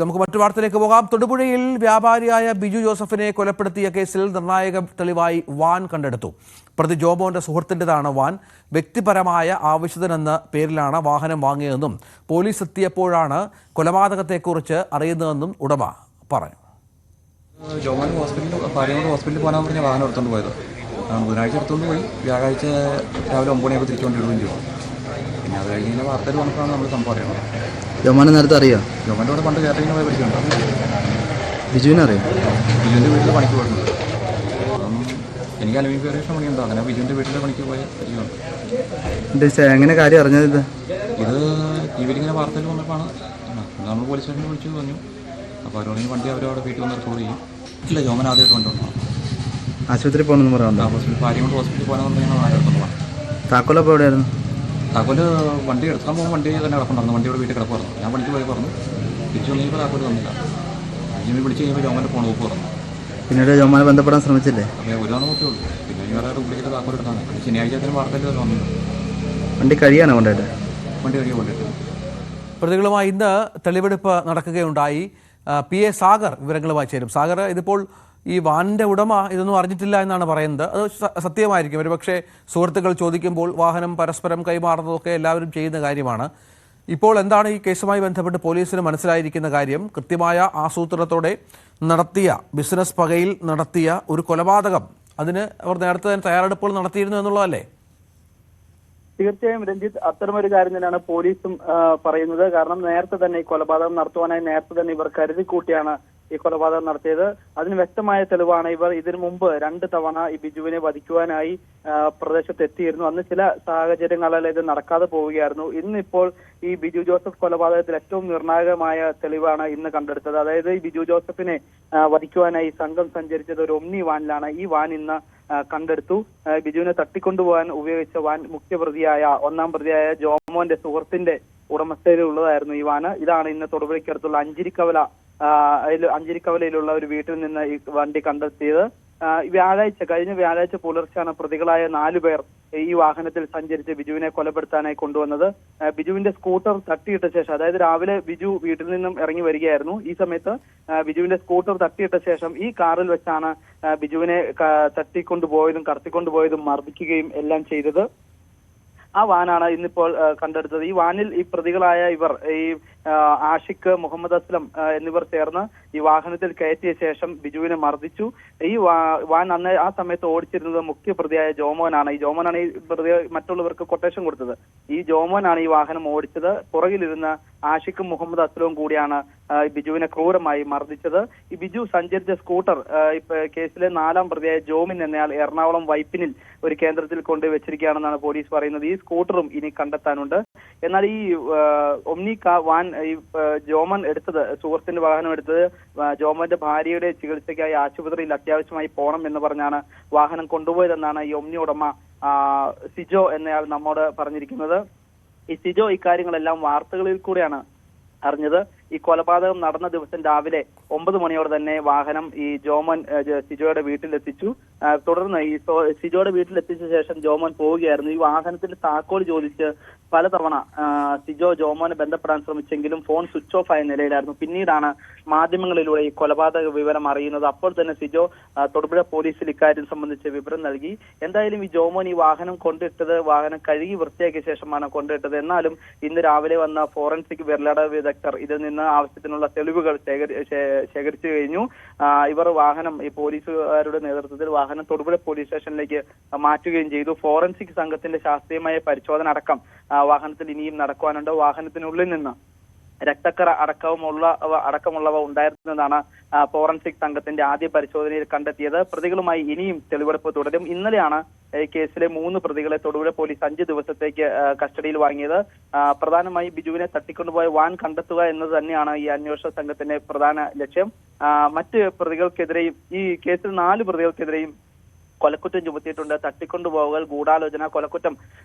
നമുക്ക് മറ്റു വാർത്തയിലേക്ക് പോകാം. തൊടുപുഴയിൽ വ്യാപാരിയായ ബിജു ജോസഫിനെ കൊലപ്പെടുത്തിയ കേസിൽ നിർണായക തെളിവായി വാൻ കണ്ടെടുത്തു. പ്രതി ജോമോന്റെ സുഹൃത്തിൻ്റെതാണ് വാൻ. വ്യക്തിപരമായ ആവശ്യത്തിനെന്ന പേരിലാണ് വാഹനം വാങ്ങിയതെന്നും പോലീസ് എത്തിയപ്പോഴാണ് കൊലപാതകത്തെക്കുറിച്ച് അറിയുന്നതെന്നും ഉടമ പറഞ്ഞു. ജോമോൻ ഹോസ്പിറ്റലിൽ പോകാൻ പറഞ്ഞ വാഹനം എടുത്തുകൊണ്ട് പോയത്. ബുധനാഴ്ച എടുത്തുകൊണ്ട് പോയി, വ്യാഴാഴ്ച രാവിലെ 9 മണിയാകുമ്പോൾ തിരിച്ചുകൊണ്ടിടുകയും ചെയ്തു. പിന്നെ അത് കഴിഞ്ഞ് വാർത്തയിൽ വന്നപ്പോഴാണ് നമ്മൾ സംഭവം അറിയുന്നത്. ജോമോനെ നേരത്തെ അറിയാം? ജോമോൻ്റെ കൂടെ പണ്ട് കേരളത്തിന് പോയി പഠിക്കുന്നുണ്ട്. ബിജുവിനെ അറിയാം? ബിജുവിൻ്റെ വീട്ടിൽ പണിക്ക് പോയിട്ടുണ്ട്. അപ്പം എനിക്ക് അലവിഫേറേഷൻ പണിയുണ്ടോ, അങ്ങനെ ബിജുവിൻ്റെ വീട്ടിൽ പണിക്ക് പോയി പഠിക്കുന്നുണ്ട്. എങ്ങനെ കാര്യം അറിഞ്ഞത്? ഇത് ടി വിയിൽ ഇങ്ങനെ വാർത്തയിൽ വന്നപ്പോഴാണ് നമ്മൾ പോലീസ് സ്റ്റേഷനിൽ വിളിച്ചു പറഞ്ഞു. അപ്പോൾ അവരോട് വണ്ടി അവരവിടെ വീട്ടിൽ വന്ന് റിക്കോർഡ് ചെയ്യും. ഇല്ല, ജോമൻ ആദ്യമായിട്ട് കൊണ്ടുവന്നു. ആശുപത്രി പോകണമെന്ന് പറയാറുണ്ടോ? ഭാര്യയും ഹോസ്പിറ്റലിൽ പോകാനെന്ന് ഞങ്ങൾ ആരും എടുത്തോണ്ട് പോകാം. താക്കോലപ്പോൾ എവിടെയായിരുന്നു? താക്കോല് വണ്ടി എടുക്കാൻ പോകുമ്പോൾ വണ്ടി തന്നെ കിടപ്പുണ്ടായിരുന്നു. വണ്ടിയോട് വീട്ടിൽ കിടപ്പ് പറഞ്ഞു. ഞാൻ പണിക്ക് പോയി പറഞ്ഞു. തിരിച്ചു വന്നപ്പോൾ താക്കോല് തന്നില്ല. ജിമ്മി വിളിച്ച് കഴിയുമ്പോൾ ജോമൻ്റെ ഫോൺ നോക്ക് പറഞ്ഞു. പിന്നീട് ജോമനെ ബന്ധപ്പെടാൻ ശ്രമിച്ചില്ലേ? അപ്പോൾ ഒരു തവണ നോക്കിയുള്ളൂ. പിന്നെ വേറെ ഡ്യൂപ്ലിക്കേറ്റ് താക്കോൽ എടുത്താണ്. ശനിയാഴ്ച വാർത്തയിൽ വന്നു. വണ്ടി കഴിയാനോ കൊണ്ടായിട്ട്? വണ്ടി കഴിയാൻ കൊണ്ടിട്ട് പ്രതികളുമായി ഇന്ന് തെളിവെടുപ്പ് നടക്കുകയുണ്ടായി. PA സാഗർ വിവരങ്ങളുമായി ചേരും. സാഗർ, ഇതിപ്പോൾ ഈ വാനിൻ്റെ ഉടമ ഇതൊന്നും അറിഞ്ഞിട്ടില്ല എന്നാണ് പറയുന്നത്. അത് സത്യമായിരിക്കും. ഒരുപക്ഷെ സുഹൃത്തുക്കൾ ചോദിക്കുമ്പോൾ വാഹനം പരസ്പരം കൈമാറുന്നതൊക്കെ എല്ലാവരും ചെയ്യുന്ന കാര്യമാണ്. ഇപ്പോൾ എന്താണ് ഈ കേസുമായി ബന്ധപ്പെട്ട് പോലീസിന് മനസ്സിലായിരിക്കുന്ന കാര്യം? കൃത്യമായ ആസൂത്രണത്തോടെ നടത്തിയ ബിസിനസ് പകയിൽ നടത്തിയ ഒരു കൊലപാതകം, അതിന് അവർ നേരത്തെ തന്നെ തയ്യാറെടുപ്പുകൾ നടത്തിയിരുന്നു എന്നുള്ളതല്ലേ? തീർച്ചയായും രഞ്ജിത്ത്, അത്തരമൊരു കാര്യം തന്നെയാണ് പോലീസും പറയുന്നത്. കാരണം നേരത്തെ തന്നെ ഈ കൊലപാതകം നടത്തുവാനായി നേരത്തെ തന്നെ ഇവർ കരുതിക്കൂട്ടിയാണ് ഈ കൊലപാതകം നടത്തിയത്. അതിന് വ്യക്തമായ തെളിവാണ് ഇവർ ഇതിനു മുമ്പ് 2 തവണ ഈ ബിജുവിനെ വധിക്കുവാനായി പ്രദേശത്ത് എത്തിയിരുന്നു. അന്ന് ചില സാഹചര്യങ്ങളിൽ ഇത് നടക്കാതെ പോവുകയായിരുന്നു. ഇന്നിപ്പോൾ ഈ ബിജു ജോസഫ് കൊലപാതകത്തിൽ ഏറ്റവും നിർണായകമായ തെളിവാണ് ഇന്ന് കണ്ടെടുത്തത്. അതായത് ഈ ബിജു ജോസഫിനെ വധിക്കുവാനായി സംഘം സഞ്ചരിച്ചത് ഒരു ഒമ്നി വാനിലാണ്. ഈ വാൻ ഇന്ന് കണ്ടെടുത്തു. ബിജുവിനെ തട്ടിക്കൊണ്ടുപോകാൻ ഉപയോഗിച്ച വാൻ മുഖ്യപ്രതിയായ 1-ാം പ്രതിയായ ജോമോന്റെ സുഹൃത്തിന്റെ ഉടമസ്ഥയിലുള്ളതായിരുന്നു ഈ വാന്. ഇതാണ് ഇന്ന് തൊടുപുഴയ്ക്കടുത്തുള്ള അഞ്ചിരിക്കവലയിലുള്ള ഒരു വീട്ടിൽ നിന്ന് ഈ വണ്ടി കണ്ടെത്തിയത്. കഴിഞ്ഞ വ്യാഴാഴ്ച പുലർച്ചെയാണ് പ്രതികളായ 4 പേർ ഈ വാഹനത്തിൽ സഞ്ചരിച്ച് ബിജുവിനെ കൊലപ്പെടുത്താനായി കൊണ്ടുവന്നത്. ബിജുവിന്റെ സ്കൂട്ടർ തട്ടിയിട്ട ശേഷം, അതായത് രാവിലെ ബിജു വീട്ടിൽ നിന്നും ഇറങ്ങി വരികയായിരുന്നു. ഈ സമയത്ത് ബിജുവിന്റെ സ്കൂട്ടർ തട്ടിയിട്ട ശേഷം ഈ കാറിൽ വെച്ചാണ് ബിജുവിനെ തട്ടിക്കൊണ്ടുപോയതും കടത്തിക്കൊണ്ടുപോയതും മർദ്ദിക്കുകയും എല്ലാം ചെയ്തത്. ആ വാനാണ് ഇന്നിപ്പോൾ കണ്ടെടുത്തത്. ഈ വാനിൽ ഈ പ്രതികളായ ഇവർ, ഈ ആഷിഖ്, മുഹമ്മദ് അസ്ലം എന്നിവർ ചേർന്ന് ഈ വാഹനത്തിൽ കയറ്റിയ ശേഷം ബിജുവിനെ മർദ്ദിച്ചു. ഈ വാൻ ആ സമയത്ത് ഓടിച്ചിരുന്നത് മുഖ്യപ്രതിയായ ജോമോനാണ്. ഈ ജോമോനാണ് ഈ മറ്റുള്ളവർക്ക് കൊട്ടേഷൻ കൊടുത്തത്. ഈ ജോമോനാണ് ഈ വാഹനം ഓടിച്ചത്. പുറകിലിരുന്ന ആഷിഖും മുഹമ്മദ് അസ്ലവും കൂടിയാണ് ബിജുവിനെ ക്രൂരമായി മർദ്ദിച്ചത്. ഈ ബിജു സഞ്ചരിച്ച സ്കൂട്ടർ കേസിലെ 4-ാം പ്രതിയായ ജോമിൻ എന്നയാൾ എറണാകുളം വൈപ്പിനിൽ ഒരു കേന്ദ്രത്തിൽ കൊണ്ടുവച്ചിരിക്കുകയാണെന്നാണ് പോലീസ് പറയുന്നത്. ഈ സ്കൂട്ടറും ഇനി കണ്ടെത്താനുണ്ട്. എന്നാൽ ഈ ഒമ്നി വാൻ ഈ ജോമൻ എടുത്തത്, സുഹൃത്തിന്റെ വാഹനം എടുത്തത് ജോമന്റെ ഭാര്യയുടെ ചികിത്സയ്ക്കായി ആശുപത്രിയിൽ അത്യാവശ്യമായി പോകണം എന്ന് പറഞ്ഞാണ് വാഹനം കൊണ്ടുപോയതെന്നാണ് ഈ ഒമ്നി ഉടമ സിജോ എന്നയാൾ നമ്മോട് പറഞ്ഞിരിക്കുന്നത്. ഈ സിജോ ഇക്കാര്യങ്ങളെല്ലാം വാർത്തകളിൽ കൂടെയാണ് അറിഞ്ഞത്. ഈ കൊലപാതകം നടന്ന ദിവസം രാവിലെ 9 മണിയോടെ തന്നെ വാഹനം ഈ ജോമൻ സിജോയുടെ വീട്ടിലെത്തിച്ചു. തുടർന്ന് ഈ സിജോയുടെ വീട്ടിലെത്തിച്ച ശേഷം ജോമൻ പോവുകയായിരുന്നു. ഈ വാഹനത്തിന്റെ താക്കോൽ ചോദിച്ച് പലതവണ സിജോ ജോമോനെ ബന്ധപ്പെടാൻ ശ്രമിച്ചെങ്കിലും ഫോൺ സ്വിച്ച് ഓഫ് ആയ നിലയിലായിരുന്നു. പിന്നീടാണ് മാധ്യമങ്ങളിലൂടെ ഈ കൊലപാതക വിവരം അറിയുന്നത്. അപ്പോൾ തന്നെ സിജോ തൊടുപുഴ പോലീസിൽ ഇക്കാര്യം സംബന്ധിച്ച് വിവരം നൽകി. എന്തായാലും ഈ ജോമോൻ ഈ വാഹനം കൊണ്ടിട്ടത്, വാഹനം കഴുകി വൃത്തിയാക്കിയ ശേഷമാണ് കൊണ്ടിട്ടത്. എന്നാലും ഇന്ന് രാവിലെ വന്ന ഫോറൻസിക് വിരലട വിദഗ്ധർ ഇതിൽ നിന്ന് ആവശ്യത്തിനുള്ള തെളിവുകൾ ശേഖരിച്ചു കഴിഞ്ഞു. ഇവർ വാഹനം ഈ പോലീസുകാരുടെ നേതൃത്വത്തിൽ വാഹനം തൊടുപുഴ പോലീസ് സ്റ്റേഷനിലേക്ക് മാറ്റുകയും ചെയ്തു. ഫോറൻസിക് സംഘത്തിന്റെ ശാസ്ത്രീയമായ പരിശോധന വാഹനത്തിൽ ഇനിയും നടക്കുവാനുണ്ട്. വാഹനത്തിനുള്ളിൽ നിന്ന് രക്തക്കറ അടക്കമുള്ളവ ഉണ്ടായിരുന്നതാണ് ഫോറൻസിക് സംഘത്തിന്റെ ആദ്യ പരിശോധനയിൽ കണ്ടെത്തിയത്. പ്രതികളുമായി ഇനിയും തെളിവെടുപ്പ് തുടരും. ഇന്നലെയാണ് കേസിലെ 3 പ്രതികളെ തൊടുപുഴ പോലീസ് 5 ദിവസത്തേക്ക് കസ്റ്റഡിയിൽ വാങ്ങിയത്. പ്രധാനമായും ബിജുവിനെ തട്ടിക്കൊണ്ടുപോയ വാൻ കണ്ടെത്തുക എന്നത് തന്നെയാണ് ഈ അന്വേഷണ സംഘത്തിന്റെ പ്രധാന ലക്ഷ്യം. മറ്റ് പ്രതികൾക്കെതിരെയും, ഈ കേസിൽ 4 പ്രതികൾക്കെതിരെയും കൊലക്കുറ്റം ചുമത്തിയിട്ടുണ്ട്. തട്ടിക്കൊണ്ടുപോകൽ, ഗൂഢാലോചന, കൊലക്കുറ്റം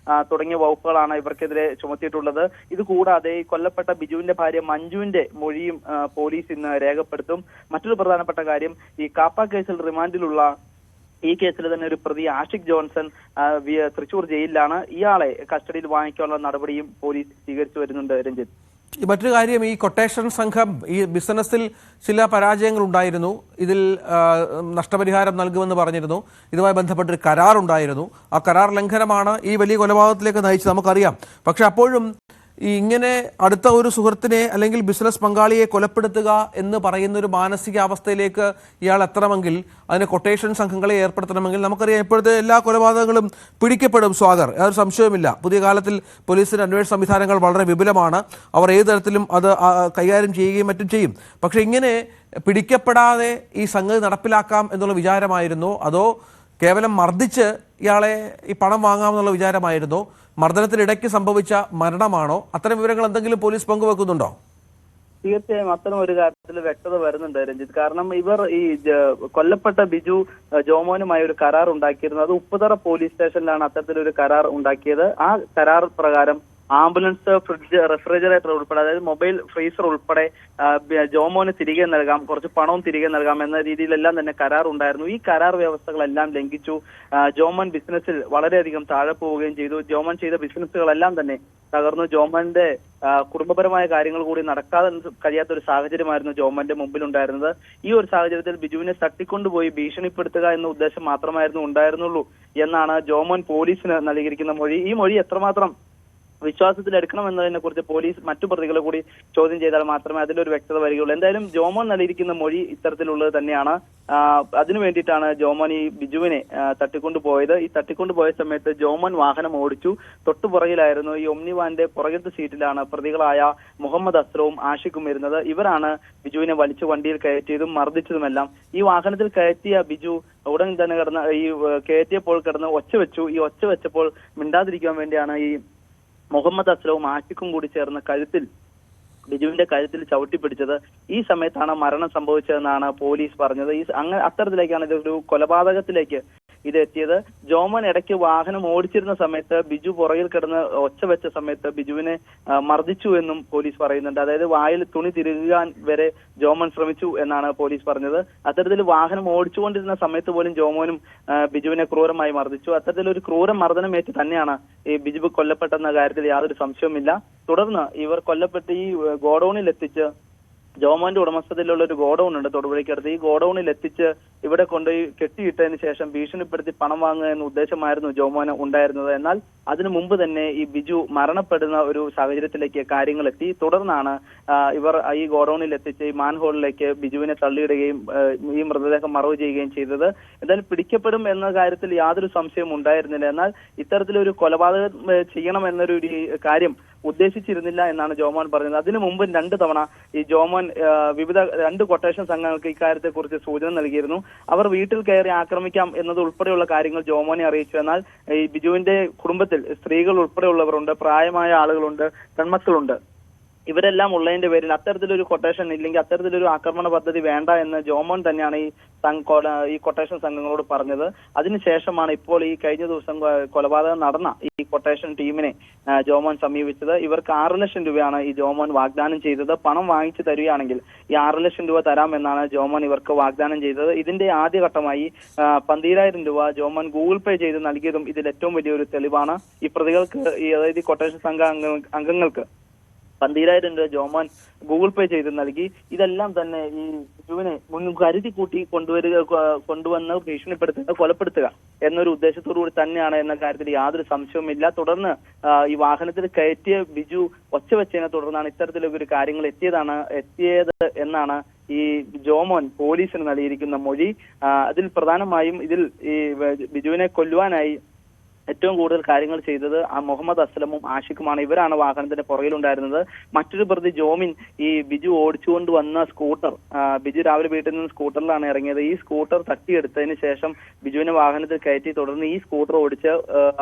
തുടങ്ങിയ വകുപ്പുകളാണ് ഇവർക്കെതിരെ ചുമത്തിയിട്ടുള്ളത്. ഇത് കൂടാതെ ഈ കൊല്ലപ്പെട്ട ബിജുവിന്റെ ഭാര്യ മഞ്ജുവിന്റെ മൊഴിയും പോലീസ് ഇന്ന് രേഖപ്പെടുത്തും. മറ്റൊരു പ്രധാനപ്പെട്ട കാര്യം, ഈ കാപ്പ കേസിൽ റിമാൻഡിലുള്ള ഈ കേസിൽ തന്നെ ഒരു പ്രതി ആഷിഖ് ജോൺസൺ തൃശൂർ ജയിലിലാണ്. ഇയാളെ കസ്റ്റഡിയിൽ വാങ്ങിക്കാനുള്ള നടപടിയും പോലീസ് സ്വീകരിച്ചു വരുന്നുണ്ട്. രഞ്ജിത്ത്. മറ്റൊരു കാര്യം, ഈ കൊട്ടേഷൻ സംഘം ഈ ബിസിനസ്സിൽ ചില പരാജയങ്ങൾ ഉണ്ടായിരുന്നു. ഇതിൽ നഷ്ടപരിഹാരം നൽകുമെന്ന് പറഞ്ഞിരുന്നു. ഇതുമായി ബന്ധപ്പെട്ടൊരു കരാറുണ്ടായിരുന്നു. ആ കരാർ ലംഘനമാണ് ഈ വലിയ കൊലപാതകത്തിലേക്ക് നയിച്ചത്, നമുക്കറിയാം. പക്ഷെ അപ്പോഴും ഈ ഇങ്ങനെ അടുത്ത ഒരു സുഹൃത്തിനെ അല്ലെങ്കിൽ ബിസിനസ് പങ്കാളിയെ കൊലപ്പെടുത്തുക എന്ന് പറയുന്ന ഒരു മാനസികാവസ്ഥയിലേക്ക് ഇയാൾ എത്തണമെങ്കിൽ അതിന് കൊട്ടേഷൻ സംഘങ്ങളെ ഏർപ്പെടുത്തണമെങ്കിൽ നമുക്കറിയാം ഇപ്പോഴത്തെ എല്ലാ കൊലപാതകങ്ങളും പിടിക്കപ്പെടും. സ്വാഗർ, യാതൊരു സംശയവുമില്ല. പുതിയ കാലത്തിൽ പോലീസിന്റെ അന്വേഷണ സംവിധാനങ്ങൾ വളരെ വിപുലമാണ്. അവർ ഏത് തരത്തിലും അത് കൈകാര്യം ചെയ്യുകയും മറ്റും ചെയ്യും. പക്ഷെ ഇങ്ങനെ പിടിക്കപ്പെടാതെ ഈ സംഗതി നടപ്പിലാക്കാം എന്നുള്ള വിചാരമായിരുന്നോ, അതോ കേവലം മർദ്ദിച്ച് ഇയാളെ ഈ പണം വാങ്ങാമെന്നുള്ള വിചാരമായിരുന്നോ? മർദ്ദനത്തിനിടയ്ക്ക് സംഭവിച്ച മരണമാണോ? അത്തരം വിവരങ്ങൾ എന്തെങ്കിലും പോലീസ് പങ്കുവെക്കുന്നുണ്ടോ? തീർച്ചയായും അത്തരം ഒരു കാര്യത്തിൽ വ്യക്തത വരുന്നുണ്ട് രഞ്ജിത്ത്. കാരണം ഇവർ ഈ കൊല്ലപ്പെട്ട ബിജു ജോമോനുമായി ഒരു കരാർ ഉണ്ടാക്കിയിരുന്നു. അത് ഉപ്പുതറ പോലീസ് സ്റ്റേഷനിലാണ് അത്തരത്തിലൊരു കരാർ ഉണ്ടാക്കിയത്. ആ കരാർ പ്രകാരം ആംബുലൻസ്, ഫ്രിഡ്ജ്, റെഫ്രിജറേറ്റർ ഉൾപ്പെടെ, അതായത് മൊബൈൽ ഫ്രീസർ ഉൾപ്പെടെ ജോമോന് തിരികെ നൽകാം, കുറച്ച് പണവും തിരികെ നൽകാം എന്ന രീതിയിലെല്ലാം തന്നെ കരാർ ഉണ്ടായിരുന്നു. ഈ കരാർ വ്യവസ്ഥകളെല്ലാം ലംഘിച്ചു. ജോമോൻ ബിസിനസ്സിൽ വളരെയധികം താഴെ പോവുകയും ചെയ്തു. ജോമോൻ ചെയ്ത ബിസിനസ്സുകളെല്ലാം തന്നെ തകർന്നു. ജോമോന്റെ കുടുംബപരമായ കാര്യങ്ങൾ കൂടി നടക്കാതെ കഴിയാത്ത ഒരു സാഹചര്യമായിരുന്നു ജോമോന്റെ മുമ്പിൽ ഉണ്ടായിരുന്നത്. ഈ ഒരു സാഹചര്യത്തിൽ ബിജുവിനെ തട്ടിക്കൊണ്ടുപോയി ഭീഷണിപ്പെടുത്തുക എന്ന ഉദ്ദേശം മാത്രമായിരുന്നു ഉണ്ടായിരുന്നുള്ളൂ എന്നാണ് ജോമോൻ പോലീസിന് നൽകിയിരിക്കുന്ന മൊഴി. ഈ മൊഴി എത്രമാത്രം വിശ്വാസത്തിലെടുക്കണം എന്നതിനെ കുറിച്ച് പോലീസ് മറ്റു പ്രതികളെ കൂടി ചോദ്യം ചെയ്താൽ മാത്രമേ അതിലൊരു വ്യക്തത വരികയുള്ളൂ. എന്തായാലും ജോമോൻ നൽകിയിരിക്കുന്ന മൊഴി ഇത്തരത്തിലുള്ളത് തന്നെയാണ്. അതിനു വേണ്ടിയിട്ടാണ് ജോമോൻ ഈ ബിജുവിനെ തട്ടിക്കൊണ്ടുപോയത്. ഈ തട്ടിക്കൊണ്ടുപോയ സമയത്ത് ജോമോൻ വാഹനം ഓടിച്ചു. തൊട്ടുപുറകിലായിരുന്നു ഈ ഒമ്നി വാന്റെ പുറകിലത്തെ സീറ്റിലാണ് പ്രതികളായ മുഹമ്മദ് അസ്ലവും ആഷിഖും ഇരുന്നത്. ഇവരാണ് ബിജുവിനെ വലിച്ചു വണ്ടിയിൽ കയറ്റിയതും മർദ്ദിച്ചതുമെല്ലാം. ഈ വാഹനത്തിൽ കയറ്റിയ ബിജു ഉടൻ തന്നെ കയറ്റിയപ്പോൾ കിടന്ന് ഒച്ച വെച്ചു. ഈ ഒച്ച വെച്ചപ്പോൾ മിണ്ടാതിരിക്കാൻ വേണ്ടിയാണ് ഈ മുഹമ്മദ് അസ്ലവും ആഷിഖും കൂടി ചേർന്ന് ബിജുവിന്റെ കഴുത്തിൽ ചവിട്ടിപ്പിടിച്ചത്. ഈ സമയത്താണ് മരണം സംഭവിച്ചതെന്നാണ് പോലീസ് പറഞ്ഞത്. അത്തരത്തിലേക്കാണ് ഇതൊരു കൊലപാതകത്തിലേക്ക് ഇത് എത്തിയത്. ജോമോൻ ഇടയ്ക്ക് വാഹനം ഓടിച്ചിരുന്ന സമയത്ത് ബിജു പുറകിൽ കിടന്ന് ഒച്ച വെച്ച സമയത്ത് ബിജുവിനെ മർദ്ദിച്ചു എന്നും പോലീസ് പറയുന്നുണ്ട്. അതായത് വായിൽ തുണി തിരുകാൻ വരെ ജോമോൻ ശ്രമിച്ചു എന്നാണ് പോലീസ് പറഞ്ഞത്. അത്തരത്തിൽ വാഹനം ഓടിച്ചുകൊണ്ടിരുന്ന സമയത്ത് പോലും ജോമോനും ബിജുവിനെ ക്രൂരമായി മർദ്ദിച്ചു. അത്തരത്തിലൊരു ക്രൂര മർദ്ദനമേറ്റ് തന്നെയാണ് ഈ ബിജു കൊല്ലപ്പെട്ടെന്ന കാര്യത്തിൽ യാതൊരു സംശയവുമില്ല. തുടർന്ന് ഇവർ കൊല്ലപ്പെട്ട് ഈ ഗോഡൌണിൽ എത്തിച്ച്, ജോമോന്റെ ഉടമസ്ഥതയിലുള്ള ഒരു ഗോഡൌൺ ഉണ്ട് തൊടുപുഴയ്ക്കടുത്ത്, ഈ ഗോഡൌണിൽ എത്തിച്ച് ഇവിടെ കൊണ്ടുപോയി കെട്ടിയിട്ടതിന് ശേഷം ഭീഷണിപ്പെടുത്തി പണം വാങ്ങുക എന്ന ഉദ്ദേശമായിരുന്നു ജോമോന് ഉണ്ടായിരുന്നത്. എന്നാൽ അതിനു മുമ്പ് തന്നെ ഈ ബിജു മരണപ്പെടുന്ന ഒരു സാഹചര്യത്തിലേക്ക് കാര്യങ്ങൾ എത്തി. തുടർന്നാണ് ഇവർ ഈ ഗോഡൌണിൽ എത്തിച്ച് ഈ മാൻഹോളിലേക്ക് ബിജുവിനെ തള്ളിയിടുകയും ഈ മൃതദേഹം മറവ് ചെയ്യുകയും ചെയ്തത്. എന്തായാലും പിടിക്കപ്പെടും എന്ന കാര്യത്തിൽ യാതൊരു സംശയവും ഉണ്ടായിരുന്നില്ല. എന്നാൽ ഇത്തരത്തിലൊരു കൊലപാതകം ചെയ്യണം എന്നൊരു കാര്യം ഉദ്ദേശിച്ചിരുന്നില്ല എന്നാണ് ജോമോൻ പറഞ്ഞത്. അതിനു മുമ്പ് 2 തവണ ഈ ജോമോൻ വിവിധ 2 കൊട്ടേഷൻ സംഘങ്ങൾക്ക് ഇക്കാര്യത്തെ കുറിച്ച് സൂചന നൽകിയിരുന്നു. അവർ വീട്ടിൽ കയറി ആക്രമിക്കാം എന്നത് ഉൾപ്പെടെയുള്ള കാര്യങ്ങൾ ജോമോനെ അറിയിച്ചു. എന്നാൽ ഈ ബിജുവിന്റെ കുടുംബത്തിൽ സ്ത്രീകൾ ഉൾപ്പെടെയുള്ളവരുണ്ട്, പ്രായമായ ആളുകളുണ്ട്, പെൺമക്കളുണ്ട്. ഇവരെല്ലാം ഉള്ളതിന്റെ പേരിൽ അത്തരത്തിലൊരു കൊട്ടേഷൻ ഇല്ലെങ്കിൽ അത്തരത്തിലൊരു ആക്രമണ പദ്ധതി വേണ്ട എന്ന് ജോമോൻ തന്നെയാണ് ഈ കൊട്ടേഷൻ സംഘങ്ങളോട് പറഞ്ഞത്. അതിനുശേഷമാണ് ഇപ്പോൾ ഈ കഴിഞ്ഞ ദിവസം കൊലപാതകം നടന്ന ഈ കൊട്ടേഷൻ ടീമിനെ ജോമോൻ സമീപിച്ചത്. ഇവർക്ക് 6 ലക്ഷം രൂപയാണ് ഈ ജോമോൻ വാഗ്ദാനം ചെയ്തത്. പണം വാങ്ങിച്ചു തരികയാണെങ്കിൽ ഈ 6 ലക്ഷം രൂപ തരാമെന്നാണ് ജോമോൻ ഇവർക്ക് വാഗ്ദാനം ചെയ്തത്. ഇതിന്റെ ആദ്യഘട്ടമായി 12,000 രൂപ ജോമോൻ ഗൂഗിൾ പേ ചെയ്ത് നൽകിയതും ഇതിൽ ഏറ്റവും വലിയൊരു തെളിവാണ്. ഈ പ്രതികൾക്ക് അതായത് ഈ കൊട്ടേഷൻ സംഘ അംഗങ്ങൾക്ക് 12,000 രൂപ ജോമോൻ ഗൂഗിൾ പേ ചെയ്ത് നൽകി. ഇതെല്ലാം തന്നെ ഈ ബിജുവിനെ കരുതി കൂട്ടി കൊണ്ടുവന്ന് ഭീഷണിപ്പെടുത്തുക, കൊലപ്പെടുത്തുക എന്നൊരു ഉദ്ദേശത്തോടു കൂടി തന്നെയാണ് എന്ന കാര്യത്തിൽ യാതൊരു സംശയവുമില്ല. തുടർന്ന് ഈ വാഹനത്തിൽ കയറ്റിയ ബിജു ഒച്ച വെച്ചതിനെ തുടർന്നാണ് ഇത്തരത്തിലൊരു കാര്യങ്ങൾ എത്തിയത് എന്നാണ് ഈ ജോമോൻ പോലീസിന് നൽകിയിരിക്കുന്ന മൊഴി. അതിൽ പ്രധാനമായും ഈ ബിജുവിനെ കൊല്ലുവാനായി ഏറ്റവും കൂടുതൽ കാര്യങ്ങൾ ചെയ്തത് മുഹമ്മദ് അസ്ലമും ആഷിഖുമാണ്. ഇവരാണ് വാഹനത്തിന്റെ പുറകിലുണ്ടായിരുന്നത്. മറ്റൊരു പ്രതി ജോമിൻ ഈ ബിജു ഓടിച്ചുകൊണ്ട് വന്ന സ്കൂട്ടർ, ബിജു രാവിലെ വീട്ടിൽ നിന്ന് സ്കൂട്ടറിലാണ് ഇറങ്ങിയത്. ഈ സ്കൂട്ടർ തട്ടിയെടുത്തതിന് ശേഷം ബിജുവിനെ വാഹനത്തിൽ കയറ്റി തുടർന്ന് ഈ സ്കൂട്ടർ ഓടിച്ച്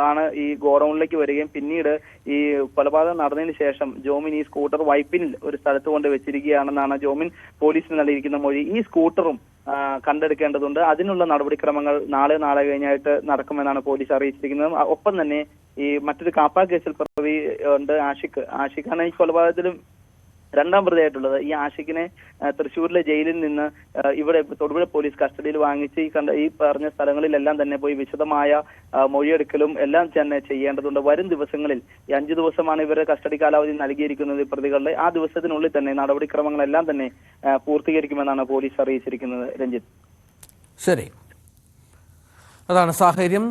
ആണ് ഈ ഗോഡൌണിലേക്ക് വരികയും പിന്നീട് ഈ കൊലപാതകം നടന്നതിന് ശേഷം ജോമിൻ ഈ സ്കൂട്ടർ വൈപ്പിനിൽ ഒരു സ്ഥലത്ത് കൊണ്ട് വെച്ചിരിക്കുകയാണെന്നാണ് ജോമിൻ പോലീസിന് നൽകിയിരിക്കുന്ന മൊഴി. ഈ സ്കൂട്ടറും കണ്ടെടുക്കേണ്ടതുണ്ട്. അതിനുള്ള നടപടിക്രമങ്ങൾ നാളെ കഴിഞ്ഞായിട്ട് നടക്കുമെന്നാണ് പോലീസ് അറിയിച്ചിരിക്കുന്നത്. ഒപ്പം തന്നെ ഈ മറ്റൊരു കാപ്പ കേസിൽ പ്രതി ഉണ്ട് ആഷിഖാണ് ഈ കൊലപാതകത്തിലും രണ്ടാം പ്രതിയായിട്ടുള്ളത് ഈ ആഷിഖിനെ തൃശ്ശൂരിലെ ജയിലിൽ നിന്ന് ഇവിടെ തൊടുപുഴ പോലീസ് കസ്റ്റഡിയിൽ വാങ്ങിച്ച് ഈ പറഞ്ഞ സ്ഥലങ്ങളിലെല്ലാം തന്നെ പോയി വിശദമായ മൊഴിയെടുക്കലും എല്ലാം തന്നെ ചെയ്യേണ്ടതുണ്ട്. വരും ദിവസങ്ങളിൽ ഈ 5 ദിവസമാണ് ഇവരുടെ കസ്റ്റഡി കാലാവധി നൽകിയിരിക്കുന്നത് പ്രതികളുടെ. ആ ദിവസത്തിനുള്ളിൽ തന്നെ നടപടിക്രമങ്ങളെല്ലാം തന്നെ പൂർത്തീകരിക്കുമെന്നാണ് പോലീസ് അറിയിച്ചിരിക്കുന്നത്. രഞ്ജിത്ത്, ശരി, അതാണ് സാഹചര്യം.